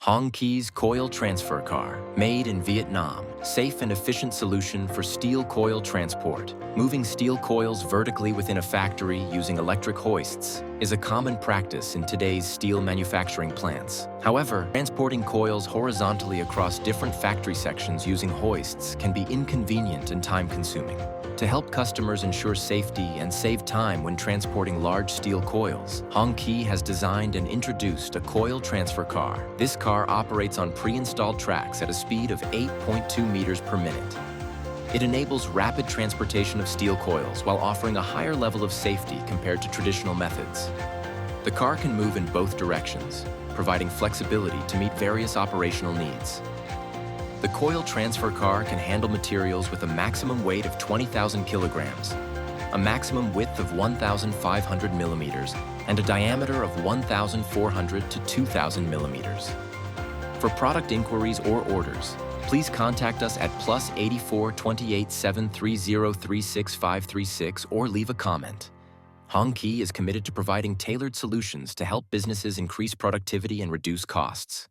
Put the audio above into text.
HONGKY's Coil transfer car, made in Vietnam. Safe and efficient solution for steel coil transport. Moving steel coils vertically within a factory using electric hoists is a common practice in today's steel manufacturing plants. However, transporting coils horizontally across different factory sections using hoists can be inconvenient and time-consuming. To help customers ensure safety and save time when transporting large steel coils, HONGKY has designed and introduced a coil transfer car. This car operates on pre-installed tracks at a speed of 8.2 meters per minute. It enables rapid transportation of steel coils while offering a higher level of safety compared to traditional methods. The car can move in both directions, providing flexibility to meet various operational needs. The coil transfer car can handle materials with a maximum weight of 20,000 kilograms, a maximum width of 1,500 millimeters, and a diameter of 1,400 to 2,000 millimeters. For product inquiries or orders, please contact us at +84 28 730 36536 or leave a comment. HONGKY is committed to providing tailored solutions to help businesses increase productivity and reduce costs.